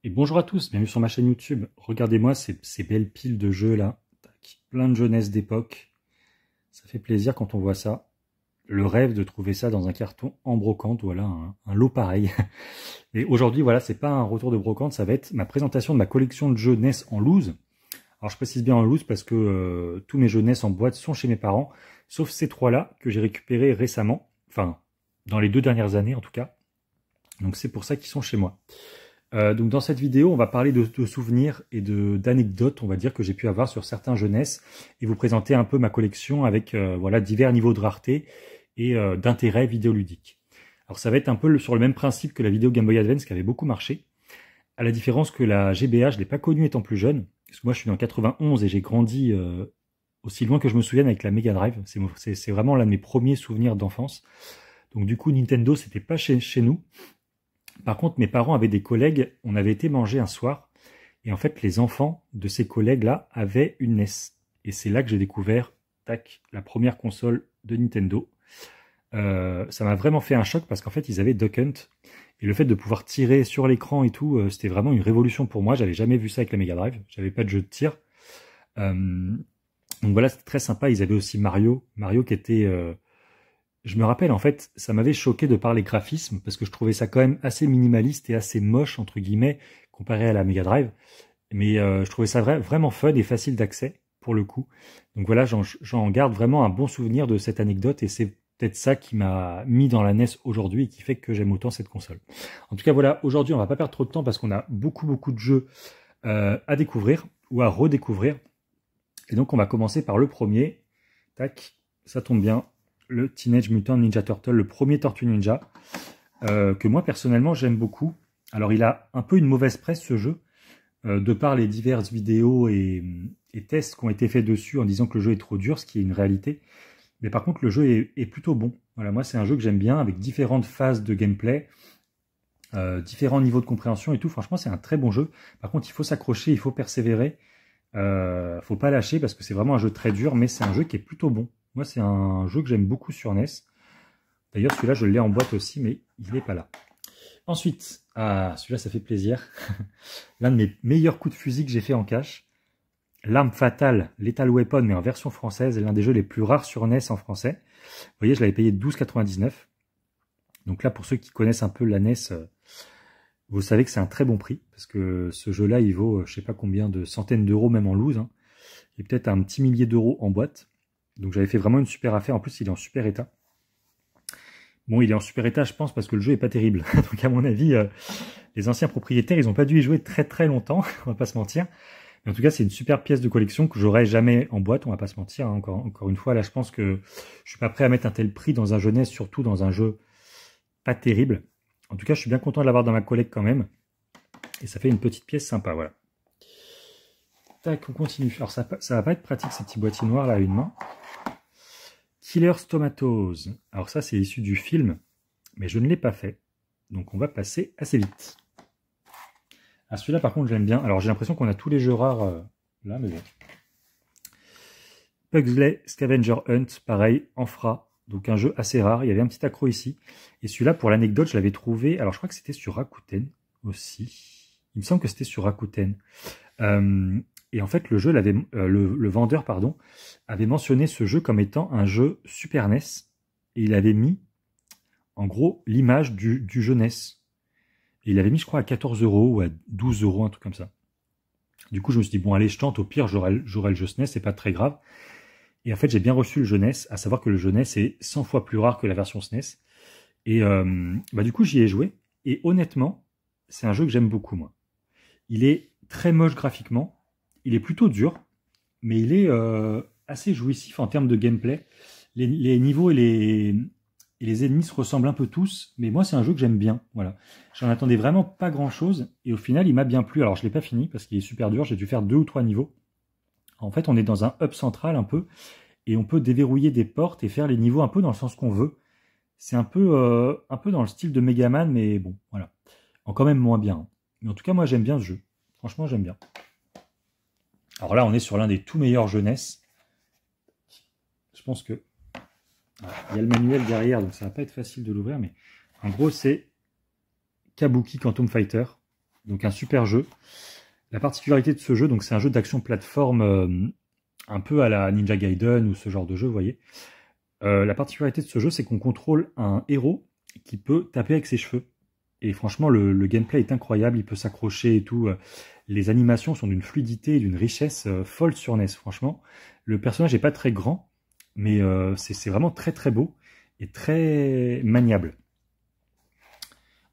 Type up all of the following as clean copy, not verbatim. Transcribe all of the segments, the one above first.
Et bonjour à tous, bienvenue sur ma chaîne YouTube. Regardez-moi ces belles piles de jeux là. Tac, plein de jeunesse d'époque. Ça fait plaisir quand on voit ça. Le rêve de trouver ça dans un carton en brocante, voilà, un lot pareil. Et aujourd'hui, voilà, c'est pas un retour de brocante, ça va être ma présentation de ma collection de jeux NES en loose. Alors je précise bien en loose parce que tous mes jeux NES en boîte sont chez mes parents, sauf ces trois-là que j'ai récupérés récemment. Enfin, dans les 2 dernières années en tout cas. Donc c'est pour ça qu'ils sont chez moi. Donc dans cette vidéo, on va parler de souvenirs et d'anecdotes, on va dire, que j'ai pu avoir sur certains jeunesses et vous présenter un peu ma collection avec voilà, divers niveaux de rareté et d'intérêt vidéoludique. Alors ça va être un peu sur le même principe que la vidéo Game Boy Advance qui avait beaucoup marché, à la différence que la GBA, je ne l'ai pas connue étant plus jeune, parce que moi je suis né en 91 et j'ai grandi aussi loin que je me souvienne avec la Mega Drive, c'est vraiment l'un de mes premiers souvenirs d'enfance. Donc du coup Nintendo, c'était pas chez nous. Par contre, mes parents avaient des collègues, on avait été manger un soir, et en fait, les enfants de ces collègues-là avaient une NES. Et c'est là que j'ai découvert, tac, la première console de Nintendo. Ça m'a vraiment fait un choc parce qu'en fait, ils avaient Duck Hunt. Et le fait de pouvoir tirer sur l'écran et tout, c'était vraiment une révolution pour moi. J'avais jamais vu ça avec la Mega Drive. J'avais pas de jeu de tir. Donc voilà, c'était très sympa. Ils avaient aussi Mario. Mario qui était... Je me rappelle, en fait, ça m'avait choqué de par les graphismes, parce que je trouvais ça quand même assez minimaliste et assez moche, entre guillemets, comparé à la Mega Drive. Mais je trouvais ça vraiment fun et facile d'accès, pour le coup. Donc voilà, j'en garde vraiment un bon souvenir de cette anecdote, et c'est peut-être ça qui m'a mis dans la NES aujourd'hui, et qui fait que j'aime autant cette console. En tout cas, voilà, aujourd'hui, on va pas perdre trop de temps, parce qu'on a beaucoup de jeux à découvrir, ou à redécouvrir. Et donc, on va commencer par le premier. Tac, ça tombe bien. Le Teenage Mutant Ninja Turtle, le premier Tortue Ninja, que moi personnellement j'aime beaucoup. Alors il a un peu une mauvaise presse ce jeu, de par les diverses vidéos et tests qui ont été faits dessus en disant que le jeu est trop dur, ce qui est une réalité. Mais par contre le jeu est plutôt bon. Voilà, moi c'est un jeu que j'aime bien, avec différentes phases de gameplay, différents niveaux de compréhension et tout. Franchement c'est un très bon jeu. Par contre il faut s'accrocher, il faut persévérer. Faut pas lâcher parce que c'est vraiment un jeu très dur, mais c'est un jeu qui est plutôt bon. Moi, c'est un jeu que j'aime beaucoup sur NES. D'ailleurs, celui-là, je l'ai en boîte aussi, mais il n'est pas là. Ensuite, celui-là, ça fait plaisir. L'un de mes meilleurs coups de fusil que j'ai fait en cash. L'arme fatale, Lethal Weapon, mais en version française. L'un des jeux les plus rares sur NES en français. Vous voyez, je l'avais payé 12,99 €. Donc là, pour ceux qui connaissent un peu la NES, vous savez que c'est un très bon prix. Parce que ce jeu-là, il vaut, je sais pas combien de centaines d'euros, même en loose. Hein, et peut-être un petit millier d'euros en boîte. Donc j'avais fait vraiment une super affaire. En plus, il est en super état. Bon, il est en super état, je pense, parce que le jeu est pas terrible. Donc à mon avis, les anciens propriétaires, ils ont pas dû y jouer très longtemps, on va pas se mentir. Mais en tout cas, c'est une super pièce de collection que j'aurais jamais en boîte, on va pas se mentir. Hein. Encore une fois, là, je pense que je suis pas prêt à mettre un tel prix dans un jeunesse, surtout dans un jeu pas terrible. En tout cas, je suis bien content de l'avoir dans ma collecte quand même. Et ça fait une petite pièce sympa, voilà. Tac, on continue. Alors ça va pas être pratique, ces petits boîtiers noirs là à une main. Killer's Tomatoes. Alors ça, c'est issu du film, mais je ne l'ai pas fait. Donc on va passer assez vite. Ah, celui-là, par contre, j'aime bien. Alors j'ai l'impression qu'on a tous les jeux rares là, mais bon. Pugsley Scavenger Hunt, pareil, en fra. Donc un jeu assez rare. Il y avait un petit accro ici. Et celui-là, pour l'anecdote, je l'avais trouvé. Alors je crois que c'était sur Rakuten aussi. Il me semble que c'était sur Rakuten. Et en fait, le vendeur pardon, avait mentionné ce jeu comme étant un jeu Super NES. Et il avait mis, en gros, l'image du jeu NES. Et il avait mis, je crois, à 14 € ou à 12 €, un truc comme ça. Du coup, je me suis dit, bon, allez, je tente, au pire, j'aurai le jeu SNES, c'est pas très grave. Et en fait, j'ai bien reçu le jeu NES, à savoir que le jeu NES est 100 fois plus rare que la version SNES. Et du coup, j'y ai joué. Et honnêtement, c'est un jeu que j'aime beaucoup, moi. Il est très moche graphiquement. Il est plutôt dur, mais il est assez jouissif en termes de gameplay. Les niveaux et les ennemis se ressemblent un peu tous, mais moi c'est un jeu que j'aime bien. Voilà. J'en attendais vraiment pas grand chose, et au final il m'a bien plu. Alors je l'ai pas fini parce qu'il est super dur, j'ai dû faire 2 ou 3 niveaux. En fait on est dans un hub central un peu, et on peut déverrouiller des portes et faire les niveaux un peu dans le sens qu'on veut. C'est un peu dans le style de Megaman, mais bon, voilà. Quand même moins bien. Mais en tout cas moi j'aime bien ce jeu. Franchement j'aime bien. Alors là, on est sur l'un des tout meilleurs jeunesse. Je pense que... il y a le manuel derrière, donc ça va pas être facile de l'ouvrir, mais en gros, c'est Kabuki Quantum Fighter. Donc un super jeu. La particularité de ce jeu, donc c'est un jeu d'action plateforme un peu à la Ninja Gaiden ou ce genre de jeu, vous voyez. La particularité de ce jeu, c'est qu'on contrôle un héros qui peut taper avec ses cheveux. Et franchement, le gameplay est incroyable, il peut s'accrocher et tout. Les animations sont d'une fluidité et d'une richesse folle sur NES, franchement. Le personnage n'est pas très grand, mais c'est vraiment très très beau et très maniable.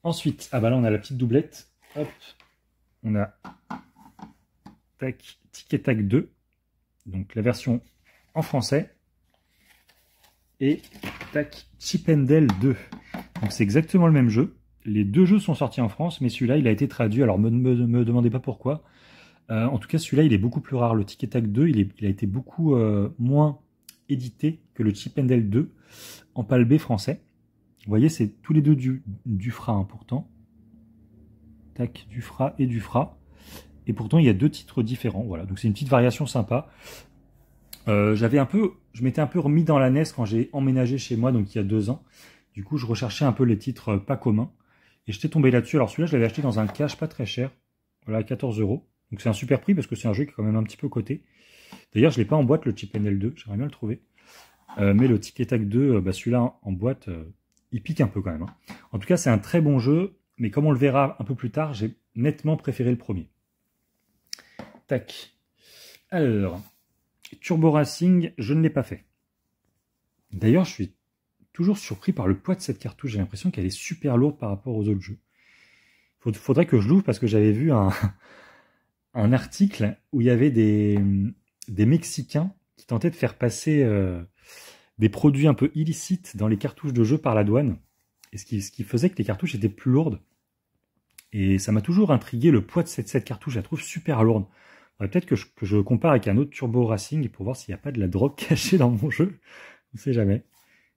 Ensuite, ah bah là on a la petite doublette. Hop, on a tac, Tic et Tac 2, donc la version en français. Et tac, Chip 'n Dale 2. Donc c'est exactement le même jeu. Les deux jeux sont sortis en France, mais celui-là il a été traduit. Alors me demandez pas pourquoi. En tout cas, celui-là il est beaucoup plus rare. Le Tic et Tac 2, il a été beaucoup moins édité que le Chip 'n Dale 2 en PAL B français. Vous voyez, c'est tous les deux du Fra, hein, pourtant. Tac, du Fra et du Fra. Et pourtant, il y a deux titres différents. Voilà, donc c'est une petite variation sympa. Je m'étais un peu remis dans la NES quand j'ai emménagé chez moi, donc il y a 2 ans. Du coup, je recherchais un peu les titres pas communs. Et j'étais tombé là-dessus. Alors celui-là, je l'avais acheté dans un cash pas très cher. Voilà, à 14 €. Donc c'est un super prix parce que c'est un jeu qui est quand même un petit peu coté. D'ailleurs, je ne l'ai pas en boîte, le Chip 'n Dale 2. J'aimerais bien le trouver. Mais le Tic et Tac 2, celui-là en boîte, il pique un peu quand même, hein. En tout cas, c'est un très bon jeu. Mais comme on le verra un peu plus tard, j'ai nettement préféré le premier. Tac. Alors, Turbo Racing, je ne l'ai pas fait. D'ailleurs, je suis toujours surpris par le poids de cette cartouche. J'ai l'impression qu'elle est super lourde par rapport aux autres jeux. Faudrait que je l'ouvre parce que j'avais vu un article où il y avait des Mexicains qui tentaient de faire passer des produits un peu illicites dans les cartouches de jeu par la douane. Et ce qui faisait que les cartouches étaient plus lourdes. Et ça m'a toujours intrigué, le poids de cette cartouche, je la trouve super lourde. Peut-être que je compare avec un autre Turbo Racing pour voir s'il n'y a pas de la drogue cachée dans mon jeu. On ne sait jamais.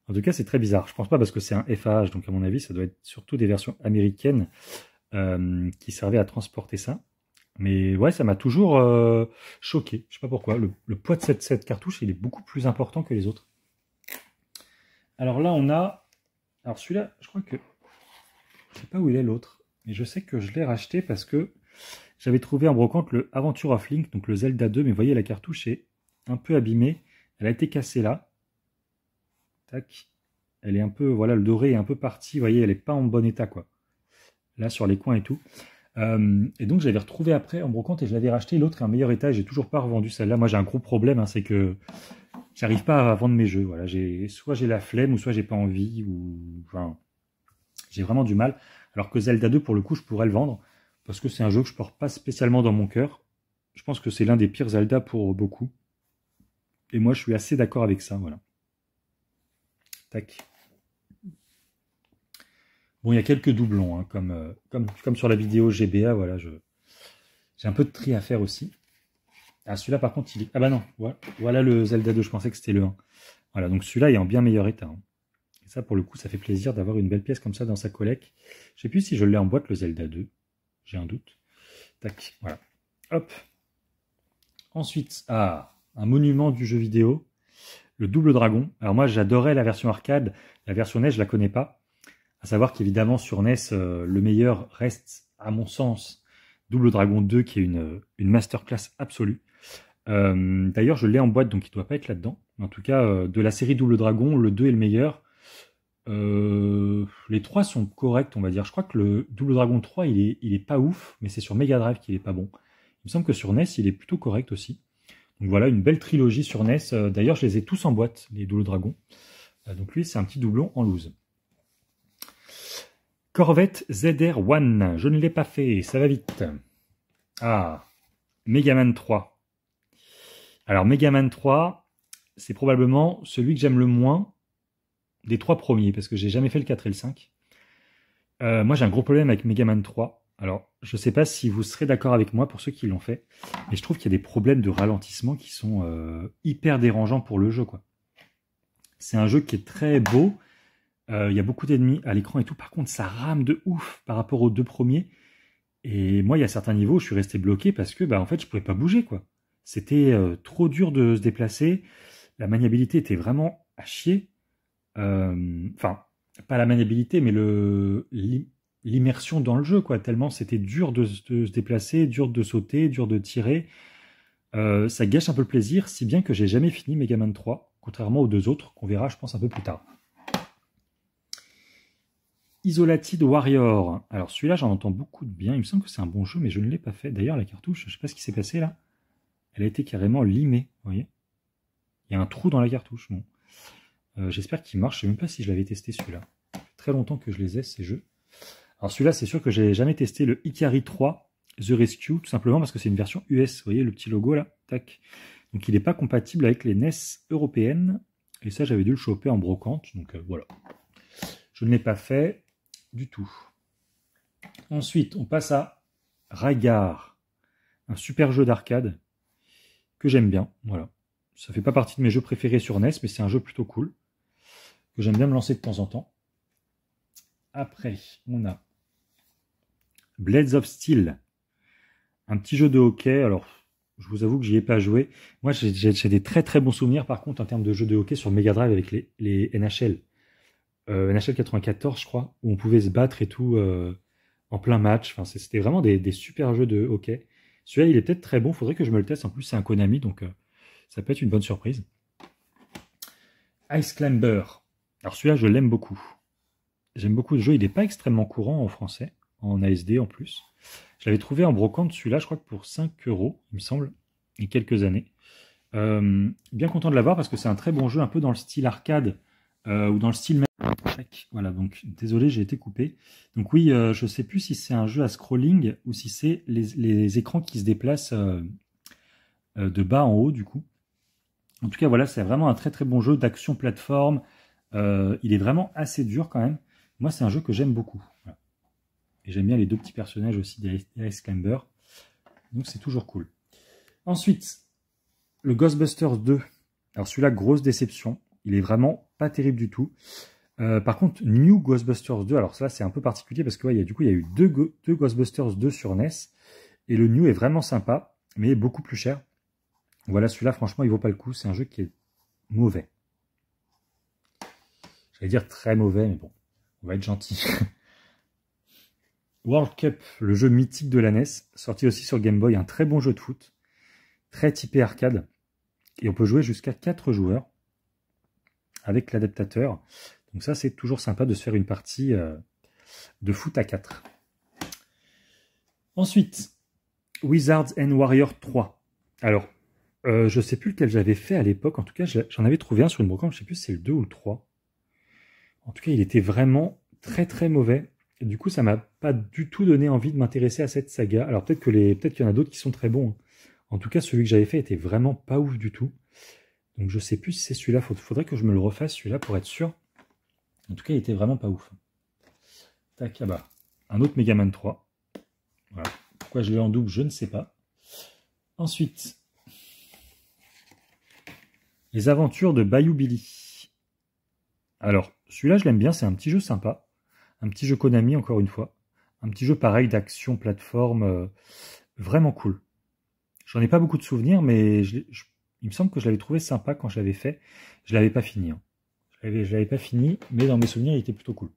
En tout cas, c'est très bizarre. Je pense pas parce que c'est un FAH, donc à mon avis, ça doit être surtout des versions américaines qui servaient à transporter ça. Mais ouais, ça m'a toujours choqué. Je sais pas pourquoi. Le poids de cette cartouche, il est beaucoup plus important que les autres. Alors là, on a... Alors celui-là, je crois que... Je sais pas où il est l'autre. Mais je sais que je l'ai racheté parce que j'avais trouvé en brocante le Adventure of Link, donc le Zelda 2. Mais vous voyez, la cartouche est un peu abîmée. Elle a été cassée là. Tac. Elle est un peu... Voilà, le doré est un peu parti. Vous voyez, elle n'est pas en bon état, quoi. Là, sur les coins et tout. Et donc, je l'avais retrouvé après en brocante et je l'avais racheté. L'autre est en meilleur état. J'ai toujours pas revendu celle-là. Moi, j'ai un gros problème, hein, c'est que j'arrive pas à vendre mes jeux. Voilà, soit j'ai la flemme ou soit j'ai pas envie ou enfin, j'ai vraiment du mal. Alors que Zelda 2, pour le coup, je pourrais le vendre parce que c'est un jeu que je porte pas spécialement dans mon cœur. Je pense que c'est l'un des pires Zelda pour beaucoup. Et moi, je suis assez d'accord avec ça. Voilà. Tac. Bon, il y a quelques doublons, hein, comme sur la vidéo GBA. Voilà, j'ai un peu de tri à faire aussi. Ah, celui-là, par contre, il est... Ah bah non, voilà le Zelda 2, je pensais que c'était le 1. Voilà, donc celui-là est en bien meilleur état, hein. Et ça, pour le coup, ça fait plaisir d'avoir une belle pièce comme ça dans sa collecte. Je sais plus si je l'ai en boîte, le Zelda 2. J'ai un doute. Tac, voilà. Hop. Ensuite, un monument du jeu vidéo, le Double Dragon. Alors moi, j'adorais la version arcade. La version NES, je la connais pas. À savoir qu'évidemment, sur NES, le meilleur reste, à mon sens, Double Dragon 2, qui est une masterclass absolue. D'ailleurs, je l'ai en boîte, donc il ne doit pas être là-dedans. En tout cas, de la série Double Dragon, le 2 est le meilleur. Les 3 sont corrects, on va dire. Je crois que le Double Dragon 3, il est pas ouf, mais c'est sur Mega Drive qu'il est pas bon. Il me semble que sur NES, il est plutôt correct aussi. Donc voilà, une belle trilogie sur NES. D'ailleurs, je les ai tous en boîte, les Double Dragon. Donc lui, c'est un petit doublon en loose. Corvette ZR1, je ne l'ai pas fait, ça va vite. Ah, Megaman 3. Alors Megaman 3, c'est probablement celui que j'aime le moins des 3 premiers, parce que j'ai jamais fait le 4 et le 5. Moi j'ai un gros problème avec Megaman 3. Alors je sais pas si vous serez d'accord avec moi pour ceux qui l'ont fait, mais je trouve qu'il y a des problèmes de ralentissement qui sont hyper dérangeants pour le jeu, quoi. C'est un jeu qui est très beau. Il y a beaucoup d'ennemis à l'écran et tout. Par contre, ça rame de ouf par rapport aux 2 premiers. Et moi, il y a certains niveaux où je suis resté bloqué parce que, en fait, je pouvais pas bouger, quoi. C'était trop dur de se déplacer. La maniabilité était vraiment à chier. Enfin, pas la maniabilité, mais l'immersion dans le jeu, quoi, tellement c'était dur de se déplacer, dur de sauter, dur de tirer. Ça gâche un peu le plaisir, si bien que j'ai jamais fini Mega Man 3, contrairement aux deux autres, qu'on verra, je pense, un peu plus tard. Isolated Warrior. Alors celui-là, j'en entends beaucoup de bien. Il me semble que c'est un bon jeu, mais je ne l'ai pas fait. D'ailleurs, la cartouche, je sais pas ce qui s'est passé là. Elle a été carrément limée, vous voyez. Il y a un trou dans la cartouche. Bon. J'espère qu'il marche. Je sais même pas si je l'avais testé celui-là. Ça fait très longtemps que je les ai, ces jeux. Alors celui-là, c'est sûr que j'ai jamais testé le Ikari 3 The Rescue, tout simplement parce que c'est une version US. Vous voyez le petit logo là. Tac. Donc il n'est pas compatible avec les NES européennes. Et ça, j'avais dû le choper en brocante. Donc voilà. Je ne l'ai pas fait du tout. Ensuite, on passe à Rygar, un super jeu d'arcade que j'aime bien. Voilà. Ça fait pas partie de mes jeux préférés sur NES, mais c'est un jeu plutôt cool que j'aime bien me lancer de temps en temps. Après, on a Blades of Steel, un petit jeu de hockey. Alors, je vous avoue que j'y ai pas joué. Moi, j'ai des très très bons souvenirs par contre en termes de jeux de hockey sur Mega Drive avec les NHL. NHL 94, je crois, où on pouvait se battre et tout en plein match. Enfin, c'était vraiment des super jeux de hockey. Celui-là, il est peut-être très bon. Faudrait que je me le teste. En plus, c'est un Konami, donc ça peut être une bonne surprise. Ice Climber. Alors celui-là, je l'aime beaucoup. J'aime beaucoup le jeu. Il n'est pas extrêmement courant en français, en ASD en plus. Je l'avais trouvé en brocante, celui-là, je crois que pour 5 €, il me semble, il y a quelques années. Bien content de l'avoir parce que c'est un très bon jeu, un peu dans le style arcade ou dans le style... Voilà, donc désolé, j'ai été coupé. Donc oui, je sais plus si c'est un jeu à scrolling ou si c'est les écrans qui se déplacent de bas en haut, du coup. En tout cas, voilà, c'est vraiment un très très bon jeu d'action plateforme. Il est vraiment assez dur quand même. Moi, c'est un jeu que j'aime beaucoup. Voilà. Et j'aime bien les deux petits personnages aussi d'Ice Climber. Donc c'est toujours cool. Ensuite, le Ghostbusters 2. Alors celui-là, grosse déception. Il est vraiment pas terrible du tout. Par contre, New Ghostbusters 2, alors ça c'est un peu particulier parce que ouais, il y a eu deux Ghostbusters 2 sur NES. Et le New est vraiment sympa, mais beaucoup plus cher. Voilà, celui-là, franchement, il vaut pas le coup. C'est un jeu qui est mauvais. J'allais dire très mauvais, mais bon, on va être gentil. World Cup, le jeu mythique de la NES, sorti aussi sur Game Boy, un très bon jeu de foot, très typé arcade, et on peut jouer jusqu'à 4 joueurs avec l'adaptateur. Donc ça, c'est toujours sympa de se faire une partie de foot à 4. Ensuite, Wizards and Warriors 3. Alors, je sais plus lequel j'avais fait à l'époque, en tout cas, j'en avais trouvé un sur une brocante, je sais plus si c'est le 2 ou le 3. En tout cas, il était vraiment très très mauvais. Et du coup, ça m'a pas du tout donné envie de m'intéresser à cette saga. Alors peut-être qu'il y en a d'autres qui sont très bons. En tout cas, celui que j'avais fait était vraiment pas ouf du tout. Donc je sais plus si c'est celui-là. Faudrait que je me le refasse celui-là pour être sûr. En tout cas, il était vraiment pas ouf. Tac, ah bah. Un autre Mega Man 3. Voilà. Pourquoi je l'ai en double, je ne sais pas. Ensuite, les aventures de Bayou Billy. Alors, celui-là, je l'aime bien. C'est un petit jeu sympa. Un petit jeu Konami, encore une fois. Un petit jeu pareil d'action, plateforme, vraiment cool. J'en ai pas beaucoup de souvenirs, mais il me semble que je l'avais trouvé sympa quand je l'avais fait. Je l'avais pas fini. Hein. Je l'avais pas fini, mais dans mes souvenirs, il était plutôt cool.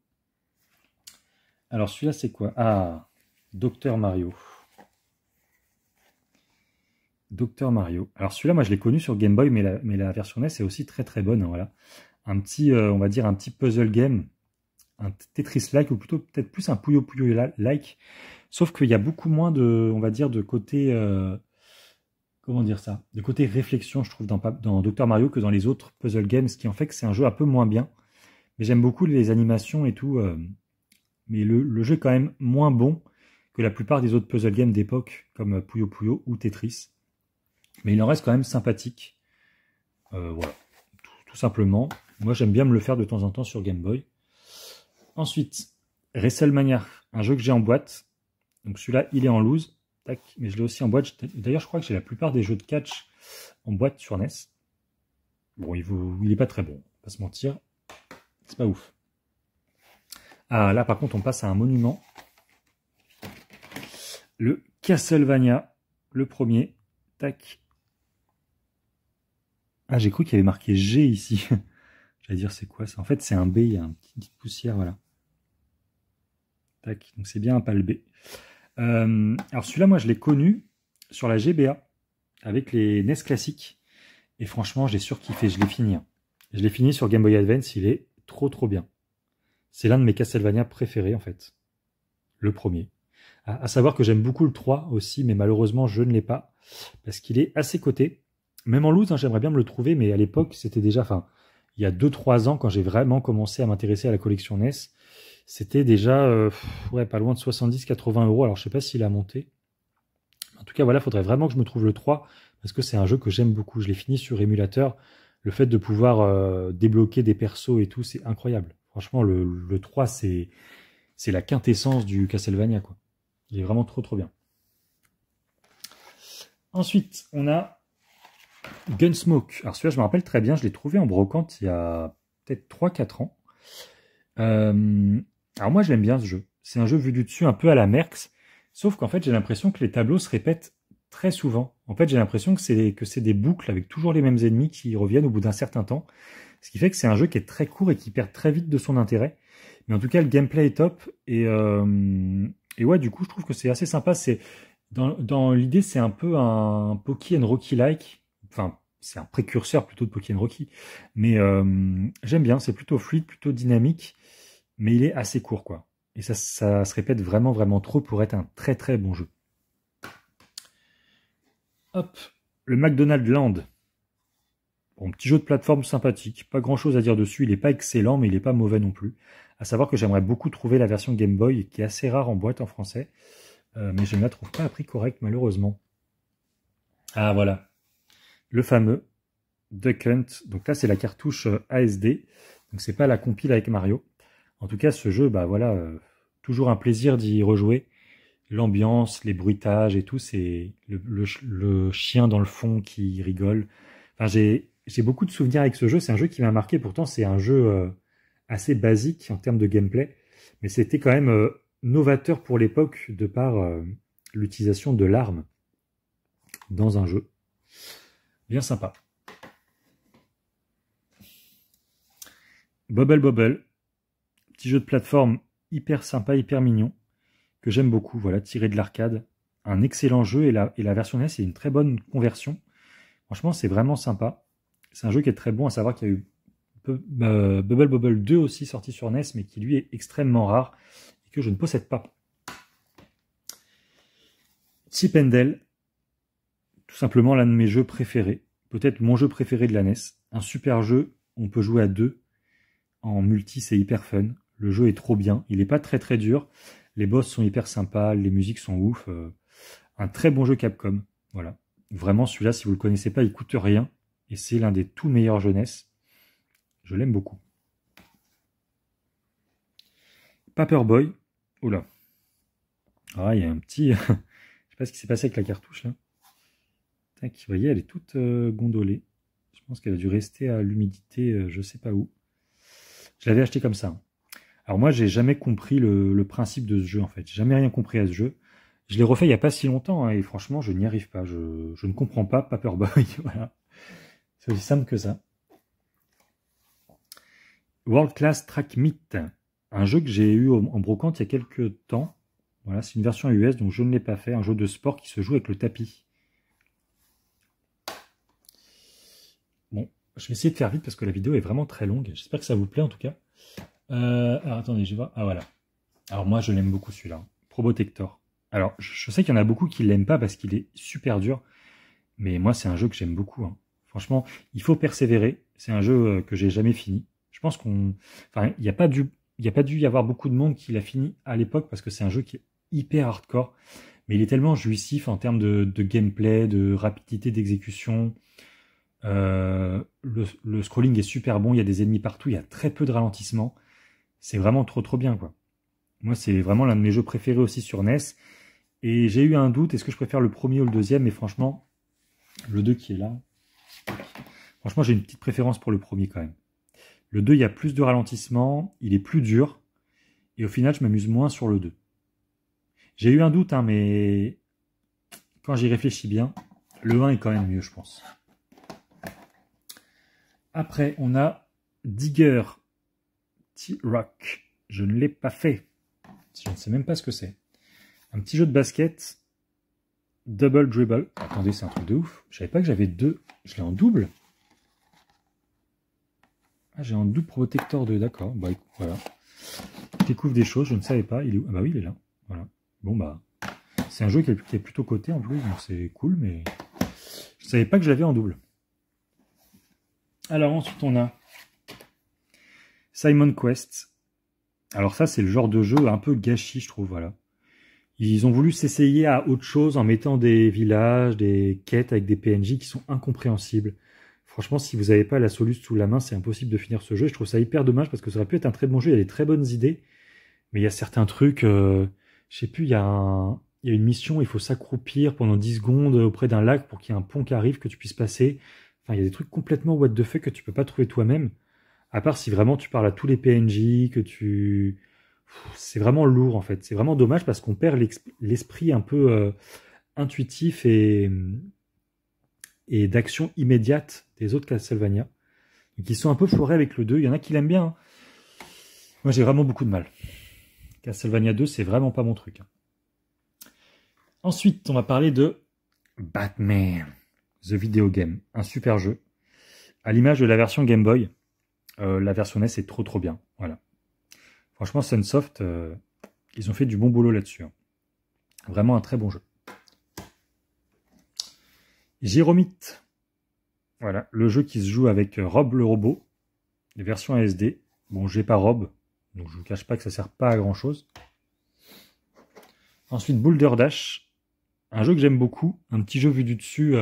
Alors celui-là, c'est quoi? Ah, Dr Mario. Dr Mario. Alors celui-là, moi, je l'ai connu sur Game Boy, mais la version NES est aussi très très bonne. Hein, voilà. Un petit, on va dire, un petit puzzle game. Un Tetris-like, ou plutôt peut-être plus un Puyo Puyo-like. Sauf qu'il y a beaucoup moins de, on va dire, de côté... comment dire ça? De côté réflexion, je trouve, dans Dr Mario que dans les autres puzzle games, ce qui en fait que c'est un jeu un peu moins bien. Mais j'aime beaucoup les animations et tout. Mais le jeu est quand même moins bon que la plupart des autres puzzle games d'époque, comme Puyo Puyo ou Tetris. Mais il en reste quand même sympathique. Voilà. Tout simplement. Moi, j'aime bien me le faire de temps en temps sur Game Boy. Ensuite, WrestleMania, un jeu que j'ai en boîte. Donc celui-là, il est en loose. Tac, mais je l'ai aussi en boîte. D'ailleurs, je crois que j'ai la plupart des jeux de catch en boîte sur NES. Bon, il est pas très bon, on va pas se mentir. C'est pas ouf. Ah, là, par contre, on passe à un monument. Le Castlevania, le premier. Tac. Ah, j'ai cru qu'il y avait marqué G ici. J'allais dire, c'est quoi ça? En fait, c'est un B, il y a une petite poussière, voilà. Tac, donc c'est bien un PAL B. Alors celui-là, moi je l'ai connu sur la GBA avec les NES classiques. Et franchement, j'ai surkiffé, je l'ai fini. Hein. Je l'ai fini sur Game Boy Advance, il est trop bien. C'est l'un de mes Castlevania préférés en fait. Le premier. À savoir que j'aime beaucoup le 3 aussi, mais malheureusement je ne l'ai pas. Parce qu'il est assez coté. Même en loot, hein, j'aimerais bien me le trouver, mais à l'époque, c'était déjà, enfin, il y a 2-3 ans, quand j'ai vraiment commencé à m'intéresser à la collection NES, c'était déjà, ouais, pas loin de 70-80 euros. Alors je sais pas s'il a monté. En tout cas, voilà, il faudrait vraiment que je me trouve le 3, parce que c'est un jeu que j'aime beaucoup. Je l'ai fini sur émulateur. Le fait de pouvoir débloquer des persos et tout, c'est incroyable. Franchement, le 3, c'est la quintessence du Castlevania, quoi. Il est vraiment trop bien. Ensuite, on a Gunsmoke. Alors celui-là, je me rappelle très bien, je l'ai trouvé en brocante il y a peut-être 3-4 ans. Alors moi, j'aime bien ce jeu. C'est un jeu vu du dessus, un peu à la Merx, sauf qu'en fait, j'ai l'impression que les tableaux se répètent très souvent. En fait, j'ai l'impression que c'est des boucles avec toujours les mêmes ennemis qui reviennent au bout d'un certain temps. Ce qui fait que c'est un jeu qui est très court et qui perd très vite de son intérêt. Mais en tout cas, le gameplay est top. Et ouais, du coup, je trouve que c'est assez sympa. Dans l'idée, c'est un peu un Pocky and Rocky-like. Enfin, c'est un précurseur plutôt de Pocky and Rocky. Mais j'aime bien, c'est plutôt fluide, plutôt dynamique. Mais il est assez court, quoi. Et ça se répète vraiment trop pour être un très bon jeu. Hop, le McDonald's Land. Bon, petit jeu de plateforme sympathique, pas grand chose à dire dessus, il n'est pas excellent, mais il n'est pas mauvais non plus. À savoir que j'aimerais beaucoup trouver la version Game Boy, qui est assez rare en boîte en français, mais je ne la trouve pas à prix correct, malheureusement. Ah, voilà, le fameux Duck Hunt. Donc là, c'est la cartouche ASD, donc c'est pas la compile avec Mario. En tout cas, ce jeu, bah voilà, toujours un plaisir d'y rejouer. L'ambiance, les bruitages et tout, c'est le chien dans le fond qui rigole. Enfin, j'ai beaucoup de souvenirs avec ce jeu. C'est un jeu qui m'a marqué. Pourtant, c'est un jeu assez basique en termes de gameplay. Mais c'était quand même novateur pour l'époque de par l'utilisation de l'arme dans un jeu. Bien sympa. Bubble Bobble. Petit jeu de plateforme hyper sympa, hyper mignon. Que j'aime beaucoup. Voilà, tiré de l'arcade. Un excellent jeu. Et la version NES, c'est une très bonne conversion. Franchement, c'est vraiment sympa. C'est un jeu qui est très bon, à savoir qu'il y a eu Bubble Bobble 2 aussi sorti sur NES, mais qui lui est extrêmement rare et que je ne possède pas. Chip and Dale, tout simplement l'un de mes jeux préférés, peut-être mon jeu préféré de la NES. Un super jeu, on peut jouer à deux. En multi, c'est hyper fun. Le jeu est trop bien, il n'est pas très dur. Les boss sont hyper sympas, les musiques sont ouf. Un très bon jeu Capcom, voilà. Vraiment, celui-là, si vous ne le connaissez pas, il coûte rien. Et c'est l'un des tout meilleurs jeunesse. Je l'aime beaucoup. Paperboy. Oula. Ah, il y a un petit... Je sais pas ce qui s'est passé avec la cartouche, là. Tac, vous voyez, elle est toute gondolée. Je pense qu'elle a dû rester à l'humidité, je sais pas où. Je l'avais acheté comme ça. Alors moi, j'ai jamais compris le principe de ce jeu, en fait. J'ai jamais rien compris à ce jeu. Je l'ai refait il n'y a pas si longtemps, hein, et franchement, je n'y arrive pas. Je ne comprends pas Paperboy, voilà. C'est aussi simple que ça. World Class Track Meet, un jeu que j'ai eu en brocante il y a quelques temps. Voilà, c'est une version US, donc je ne l'ai pas fait. Un jeu de sport qui se joue avec le tapis. Bon, je vais essayer de faire vite parce que la vidéo est vraiment très longue. J'espère que ça vous plaît en tout cas. Alors attendez, je vais voir. Ah voilà. Alors moi, je l'aime beaucoup celui-là. Probotector. Alors, je sais qu'il y en a beaucoup qui ne l'aiment pas parce qu'il est super dur. Mais moi, c'est un jeu que j'aime beaucoup. Hein. Franchement, il faut persévérer. C'est un jeu que j'ai jamais fini. Je pense enfin, il n'y a pas dû y avoir beaucoup de monde qui l'a fini à l'époque parce que c'est un jeu qui est hyper hardcore. Mais il est tellement jouissif en termes de gameplay, de rapidité d'exécution. Le scrolling est super bon. Il y a des ennemis partout. Il y a très peu de ralentissement. C'est vraiment trop bien, quoi. Moi, c'est vraiment l'un de mes jeux préférés aussi sur NES. Et j'ai eu un doute, est-ce que je préfère le premier ou le deuxième? Mais franchement, le 2 qui est là. Franchement, j'ai une petite préférence pour le premier quand même. Le 2, il y a plus de ralentissement, il est plus dur. Et au final, je m'amuse moins sur le 2. J'ai eu un doute, hein, mais quand j'y réfléchis bien, le 1 est quand même mieux, je pense. Après, on a Digger T-Rock. Je ne l'ai pas fait. Je ne sais même pas ce que c'est. Un petit jeu de basket. Double Dribble. Attendez, c'est un truc de ouf. Je savais pas que j'avais deux. Je l'ai en double. Ah, j'ai en double Protector 2, d'accord. Bah, voilà. Je découvre des choses, je ne savais pas. Il est où? Ah bah oui, il est là. Voilà. Bon, bah, c'est un jeu qui est plutôt coté en plus, donc c'est cool, mais je savais pas que je l'avais en double. Alors ensuite, on a Simon Quest. Alors ça, c'est le genre de jeu un peu gâchis, je trouve, voilà. Ils ont voulu s'essayer à autre chose en mettant des villages, des quêtes avec des PNJ qui sont incompréhensibles. Franchement, si vous n'avez pas la soluce sous la main, c'est impossible de finir ce jeu. Je trouve ça hyper dommage parce que ça aurait pu être un très bon jeu. Il y a des très bonnes idées, mais il y a certains trucs, je sais plus, il y a une mission, il faut s'accroupir pendant 10 secondes auprès d'un lac pour qu'il y ait un pont qui arrive, que tu puisses passer. Enfin, il y a des trucs complètement what the fuck que tu peux pas trouver toi-même. À part si vraiment tu parles à tous les PNJ, que tu... C'est vraiment lourd en fait. C'est vraiment dommage parce qu'on perd l'esprit un peu intuitif et d'action immédiate des autres Castlevania. Donc ils sont un peu foirés avec le 2. Il y en a qui l'aiment bien. Hein. Moi j'ai vraiment beaucoup de mal. Castlevania 2, c'est vraiment pas mon truc. Ensuite, on va parler de Batman, The Video Game. Un super jeu. À l'image de la version Game Boy, la version NES est trop bien. Voilà. Franchement, Sunsoft, ils ont fait du bon boulot là-dessus. Hein. Vraiment un très bon jeu. Jéromite. Voilà, le jeu qui se joue avec Rob le robot, les versions ASD. Bon, j'ai pas Rob, donc je ne vous cache pas que ça sert pas à grand chose. Ensuite, Boulder Dash, un jeu que j'aime beaucoup, un petit jeu vu du dessus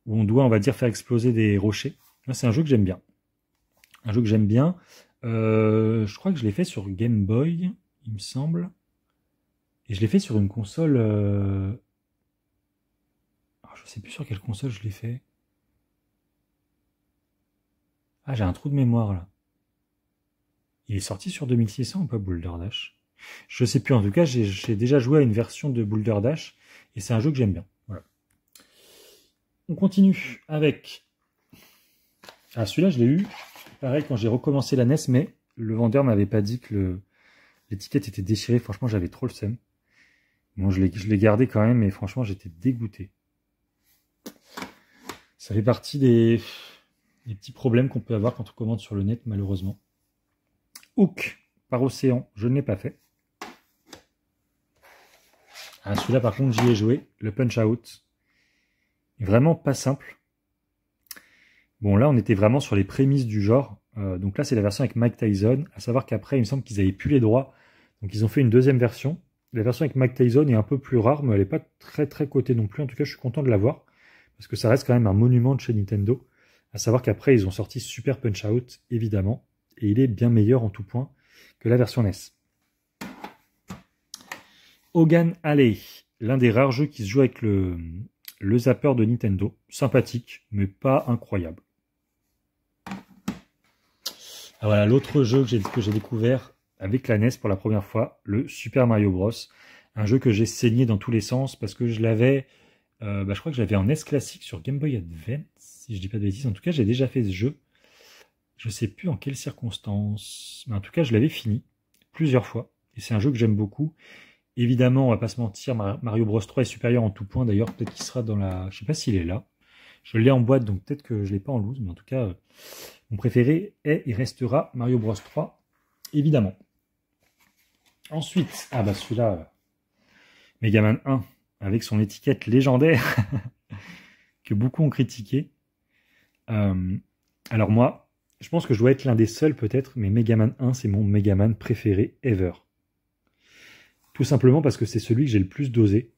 où on doit, on va dire, faire exploser des rochers. Là, c'est un jeu que j'aime bien. Un jeu que j'aime bien. Je crois que je l'ai fait sur Game Boy, il me semble. Et je l'ai fait sur une console... Alors, je sais plus sur quelle console je l'ai fait. Ah, j'ai un trou de mémoire, là. Il est sorti sur 2600 ou pas, Boulder Dash? Je sais plus, en tout cas, j'ai déjà joué à une version de Boulder Dash, et c'est un jeu que j'aime bien. Voilà. On continue avec... Ah, celui-là, je l'ai eu, pareil, quand j'ai recommencé la NES, mais le vendeur m'avait pas dit que l'étiquette était déchirée. Franchement, j'avais trop le seum. Bon, je l'ai gardé quand même, mais franchement, j'étais dégoûté. Ça fait partie des petits problèmes qu'on peut avoir quand on commande sur le net, malheureusement. Hook, par Océan, je ne l'ai pas fait. Ah, celui-là, par contre, j'y ai joué. Le Punch-Out. Vraiment pas simple. Bon, là, on était vraiment sur les prémices du genre. Donc là, c'est la version avec Mike Tyson. À savoir qu'après, il me semble qu'ils avaient plus les droits. Donc, ils ont fait une deuxième version. La version avec Mike Tyson est un peu plus rare, mais elle n'est pas très cotée non plus. En tout cas, je suis content de l'avoir. Parce que ça reste quand même un monument de chez Nintendo. À savoir qu'après, ils ont sorti Super Punch-Out, évidemment. Et il est bien meilleur en tout point que la version NES. Hogan Alley, l'un des rares jeux qui se joue avec le zapper de Nintendo. Sympathique, mais pas incroyable. Ah voilà, l'autre jeu que j'ai découvert avec la NES pour la première fois, le Super Mario Bros. Un jeu que j'ai saigné dans tous les sens parce que je l'avais, je crois que je l'avais en NES classique sur Game Boy Advance, si je dis pas de bêtises. En tout cas, j'ai déjà fait ce jeu. Je sais plus en quelles circonstances, mais en tout cas, je l'avais fini plusieurs fois. Et c'est un jeu que j'aime beaucoup. Évidemment, on va pas se mentir, Mario Bros 3 est supérieur en tout point. D'ailleurs, peut-être qu'il sera dans la... Je sais pas s'il est là. Je l'ai en boîte, donc peut-être que je l'ai pas en loose. Mais en tout cas, mon préféré est et restera Mario Bros 3, évidemment. Ensuite, ah bah celui-là, Mega Man 1, avec son étiquette légendaire, que beaucoup ont critiqué. Alors moi, je pense que je dois être l'un des seuls peut-être, mais Mega Man 1, c'est mon Mega Man préféré ever. Tout simplement parce que c'est celui que j'ai le plus dosé.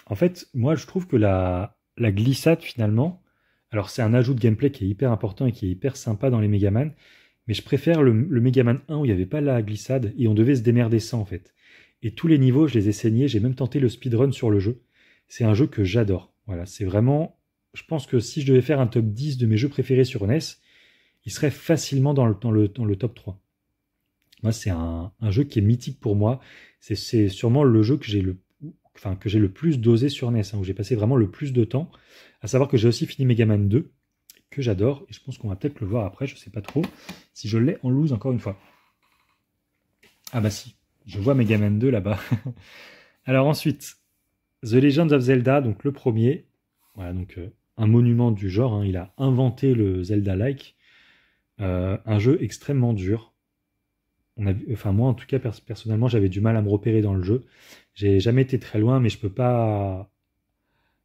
En fait, moi je trouve que la glissade finalement, alors c'est un ajout de gameplay qui est hyper important et qui est hyper sympa dans les Mega Man, mais je préfère le Mega Man 1 où il n'y avait pas la glissade et on devait se démerder sans en fait. Et tous les niveaux, je les ai saignés, j'ai même tenté le speedrun sur le jeu. C'est un jeu que j'adore. Voilà, c'est vraiment... Je pense que si je devais faire un top 10 de mes jeux préférés sur NES, il serait facilement dans le top 3. Moi, c'est un jeu qui est mythique pour moi. C'est sûrement le jeu que j'ai le plus dosé sur NES, où j'ai passé vraiment le plus de temps. À savoir que j'ai aussi fini Mega Man 2, que j'adore, et je pense qu'on va peut-être le voir après, je sais pas trop, si je l'ai en loose encore une fois. Ah bah si, Je vois Megaman 2 là-bas. Alors ensuite, The Legend of Zelda, donc le premier. Voilà, donc un monument du genre. Hein, il a inventé le Zelda-like. Un jeu extrêmement dur. Enfin, moi, en tout cas, personnellement, j'avais du mal à me repérer dans le jeu. J'ai jamais été très loin, mais je peux pas.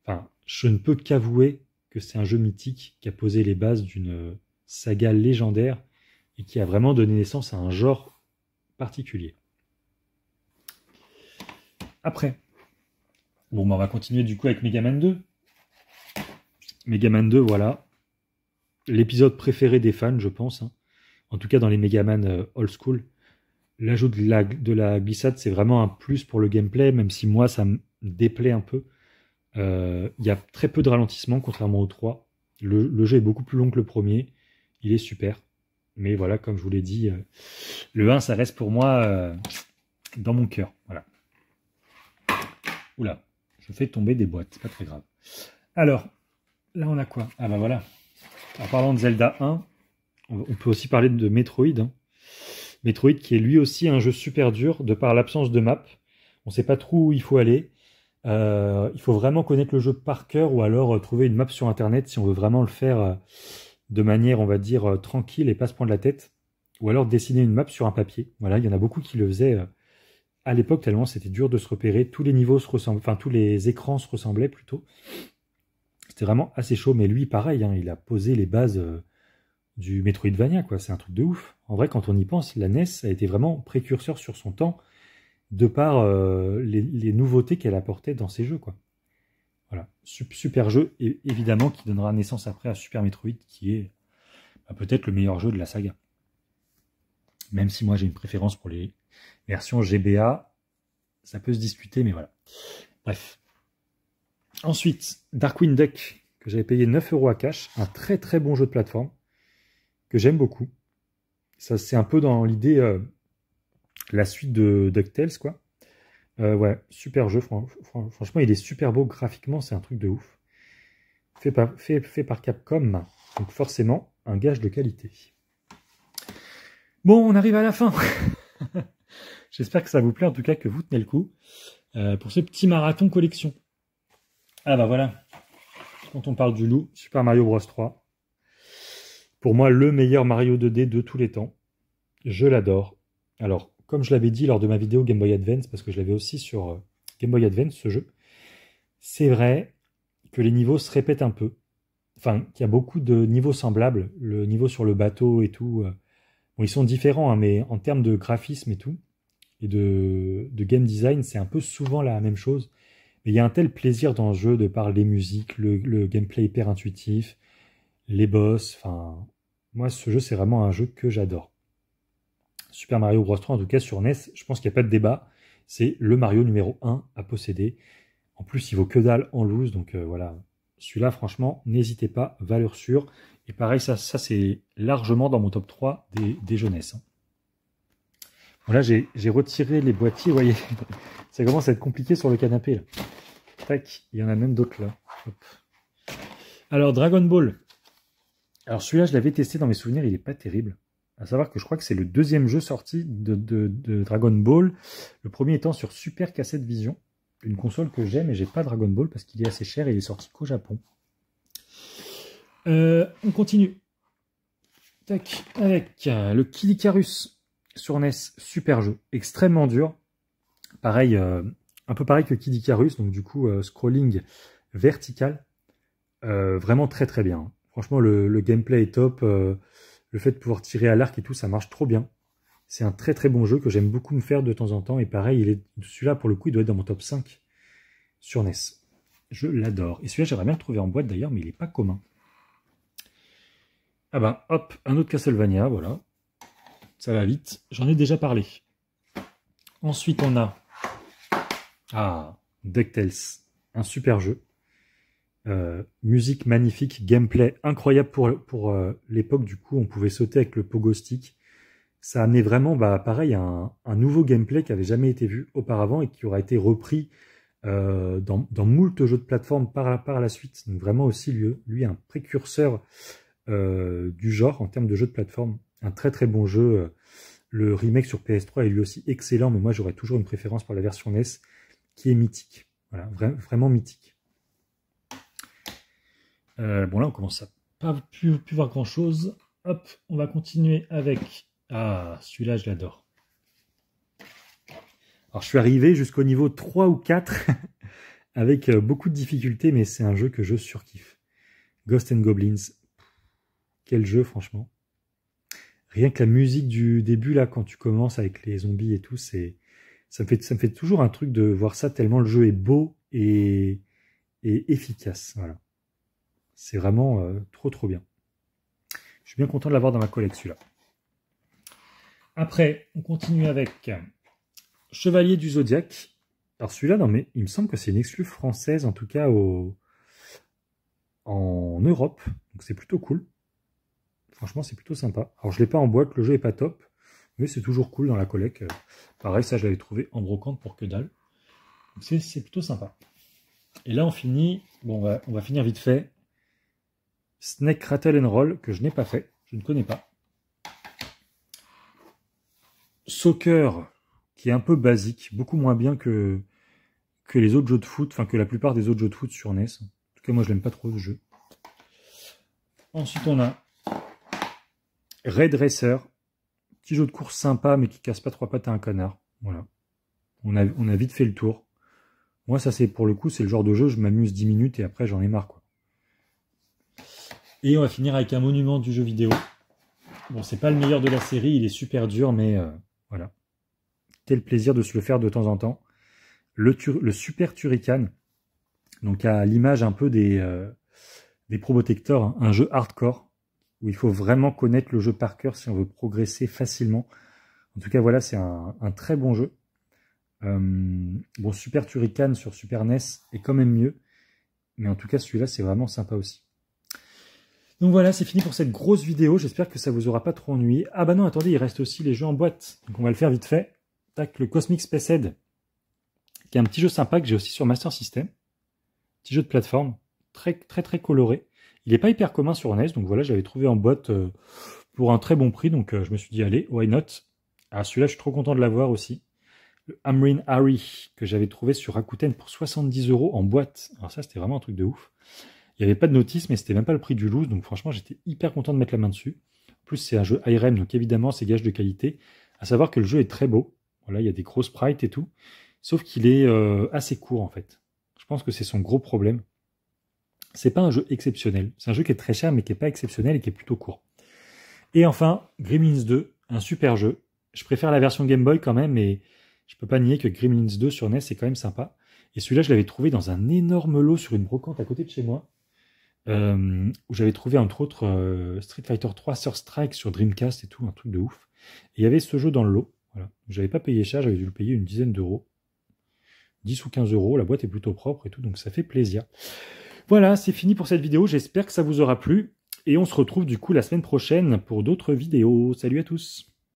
Enfin, je ne peux qu'avouer que c'est un jeu mythique qui a posé les bases d'une saga légendaire et qui a vraiment donné naissance à un genre particulier. Après, bon, on va continuer du coup avec Megaman 2. Megaman 2, voilà. L'épisode préféré des fans, je pense. Hein. En tout cas, dans les Megaman old school. L'ajout de la glissade, c'est vraiment un plus pour le gameplay, même si moi, ça me déplaît un peu. Il y a très peu de ralentissement, contrairement au 3. Le jeu est beaucoup plus long que le premier. Il est super. Mais voilà, comme je vous l'ai dit, le 1, ça reste pour moi dans mon cœur. Voilà. Oula, je fais tomber des boîtes, c'est pas très grave. Alors, là on a quoi? Ah bah voilà. En parlant de Zelda 1, on peut aussi parler de Metroid. Hein. Metroid qui est lui aussi un jeu super dur de par l'absence de map. On sait pas trop où il faut aller. Il faut vraiment connaître le jeu par cœur ou alors trouver une map sur internet si on veut vraiment le faire de manière, on va dire, tranquille et pas se prendre la tête. Ou alors dessiner une map sur un papier. Voilà, il y en a beaucoup qui le faisaient à l'époque tellement c'était dur de se repérer. Tous les niveaux se ressemblent, enfin tous les écrans se ressemblaient plutôt. C'était vraiment assez chaud, mais lui pareil, hein, il a posé les bases du Metroidvania, quoi. C'est un truc de ouf. En vrai, quand on y pense, la NES a été vraiment précurseur sur son temps de par les nouveautés qu'elle apportait dans ses jeux, quoi. Voilà, super jeu, et évidemment qui donnera naissance après à Super Metroid, qui est peut-être le meilleur jeu de la saga. Même si moi j'ai une préférence pour les versions GBA, ça peut se discuter, mais voilà. Bref. Ensuite, Darkwing Duck, que j'avais payé 9 € à cash, un très très bon jeu de plateforme, que j'aime beaucoup. Ça, c'est un peu dans l'idée, la suite de DuckTales, quoi. Ouais, super jeu, franchement, il est super beau graphiquement, c'est un truc de ouf. Fait par Capcom, donc forcément, un gage de qualité. Bon, on arrive à la fin. J'espère que ça vous plaît, en tout cas que vous tenez le coup, pour ce petit marathon collection. Ah bah voilà, quand on parle du loup, Super Mario Bros 3. Pour moi, le meilleur Mario 2D de tous les temps. Je l'adore. Alors, comme je l'avais dit lors de ma vidéo Game Boy Advance, parce que je l'avais aussi sur Game Boy Advance, ce jeu, c'est vrai que les niveaux se répètent un peu. Enfin, qu'il y a beaucoup de niveaux semblables. Le niveau sur le bateau et tout. Bon, ils sont différents, hein, mais en termes de graphisme et tout, et de game design, c'est un peu souvent la même chose. Mais il y a un tel plaisir dans le jeu de par les musiques, le gameplay hyper intuitif, les boss, enfin... Moi, ce jeu, c'est vraiment un jeu que j'adore. Super Mario Bros 3, en tout cas, sur NES, je pense qu'il n'y a pas de débat. C'est le Mario numéro 1 à posséder. En plus, il vaut que dalle en loose, donc voilà. Celui-là, franchement, n'hésitez pas, valeur sûre. Et pareil, ça c'est largement dans mon top 3 des jeunesses. Hein. Bon, là, j'ai retiré les boîtiers, vous voyez. Ça commence à être compliqué sur le canapé, là. Tac, il y en a même d'autres, là. Hop. Alors, Dragon Ball. Alors, celui-là, je l'avais testé dans mes souvenirs, il n'est pas terrible. À savoir que je crois que c'est le deuxième jeu sorti de Dragon Ball. Le premier étant sur Super Cassette Vision. Une console que j'aime et j'ai pas Dragon Ball parce qu'il est assez cher et il est sorti qu'au Japon. On continue. Tac, avec le Kid Icarus sur NES, super jeu, extrêmement dur. Pareil, un peu pareil que Kid Icarus, donc du coup scrolling vertical, vraiment très très bien. Franchement, le gameplay est top, le fait de pouvoir tirer à l'arc et tout, ça marche trop bien. C'est un très très bon jeu que j'aime beaucoup me faire de temps en temps, et pareil, celui-là pour le coup, il doit être dans mon top 5 sur NES. Je l'adore. Et celui-là, j'aimerais bien le trouver en boîte d'ailleurs, mais il n'est pas commun. Ah ben, hop, un autre Castlevania, voilà. Ça va vite, j'en ai déjà parlé. Ensuite, on a... Ah, DuckTales, un super jeu. Musique magnifique, gameplay incroyable pour l'époque, du coup, on pouvait sauter avec le pogo stick. Ça a amené vraiment, bah, pareil, un nouveau gameplay qui n'avait jamais été vu auparavant et qui aura été repris dans moult jeux de plateforme par la suite. Donc vraiment aussi, lui un précurseur du genre en termes de jeux de plateforme. Un très très bon jeu. Le remake sur PS3 est lui aussi excellent, mais moi j'aurais toujours une préférence pour la version NES qui est mythique. Voilà, vraiment mythique. Bon là on commence à pas plus voir grand chose. Hop, on va continuer avec... Ah, celui-là je l'adore. Alors je suis arrivé jusqu'au niveau 3 ou 4 avec beaucoup de difficultés, mais c'est un jeu que je surkiffe. Ghosts and Goblins. Quel jeu franchement. Rien que la musique du début là, quand tu commences avec les zombies et tout, ça me fait toujours un truc de voir ça tellement le jeu est beau et efficace. Voilà. C'est vraiment trop bien. Je suis bien content de l'avoir dans ma collection celui-là. Après, on continue avec Chevalier du Zodiaque. Alors celui-là, non mais il me semble que c'est une exclue française, en tout cas en Europe. Donc c'est plutôt cool. Franchement, c'est plutôt sympa. Alors je ne l'ai pas en boîte, le jeu est pas top, mais c'est toujours cool dans la collecte. Pareil, ça je l'avais trouvé en brocante pour que dalle. Donc c'est plutôt sympa. Et là on finit, bon on va finir vite fait. Snake Rattle and Roll, que je n'ai pas fait, je ne connais pas. Soccer, qui est un peu basique, beaucoup moins bien que les autres jeux de foot, enfin que la plupart des autres jeux de foot sur NES. En tout cas, moi je l'aime pas trop ce jeu. Ensuite on a Raid Racer, petit jeu de course sympa, mais qui casse pas trois pattes à un canard. Voilà. On a vite fait le tour. Moi, ça c'est pour le coup, c'est le genre de jeu, je m'amuse 10 minutes et après j'en ai marre, quoi. Et on va finir avec un monument du jeu vidéo. Bon, c'est pas le meilleur de la série, il est super dur, mais voilà. Quel plaisir de se le faire de temps en temps. Le Super Turrican, donc à l'image un peu des Probotector, hein, un jeu hardcore, où il faut vraiment connaître le jeu par cœur si on veut progresser facilement. En tout cas, voilà, c'est un très bon jeu. Bon, Super Turrican sur Super NES est quand même mieux, mais en tout cas, celui-là, c'est vraiment sympa aussi. Donc voilà, c'est fini pour cette grosse vidéo. J'espère que ça vous aura pas trop ennuyé. Ah bah non, attendez, il reste aussi les jeux en boîte. Donc on va le faire vite fait. Tac, le Cosmic Space Head, qui est un petit jeu sympa que j'ai aussi sur Master System. Petit jeu de plateforme, très coloré. Il n'est pas hyper commun sur NES, donc voilà, j'avais trouvé en boîte pour un très bon prix. Donc je me suis dit, allez, why not? Alors celui-là, je suis trop content de l'avoir aussi. Le Amrine Harry, que j'avais trouvé sur Rakuten pour 70 € en boîte. Alors ça, c'était vraiment un truc de ouf. Il n'y avait pas de notice, mais c'était même pas le prix du loose, donc franchement, j'étais hyper content de mettre la main dessus. En plus, c'est un jeu IRM, donc évidemment, c'est gage de qualité. À savoir que le jeu est très beau. Voilà, il y a des gros sprites et tout. Sauf qu'il est assez court, en fait. Je pense que c'est son gros problème. C'est pas un jeu exceptionnel. C'est un jeu qui est très cher, mais qui est pas exceptionnel et qui est plutôt court. Et enfin, Gremlins 2, un super jeu. Je préfère la version Game Boy quand même, mais je peux pas nier que Gremlins 2 sur NES, c'est quand même sympa. Et celui-là, je l'avais trouvé dans un énorme lot sur une brocante à côté de chez moi. Où j'avais trouvé entre autres Street Fighter 3 Third Strike sur Dreamcast et tout, un truc de ouf. Et il y avait ce jeu dans le lot. Voilà. J'avais pas payé cher, j'avais dû le payer une dizaine d'euros. 10 ou 15 €, la boîte est plutôt propre et tout, donc ça fait plaisir. Voilà, c'est fini pour cette vidéo, j'espère que ça vous aura plu. Et on se retrouve du coup la semaine prochaine pour d'autres vidéos. Salut à tous!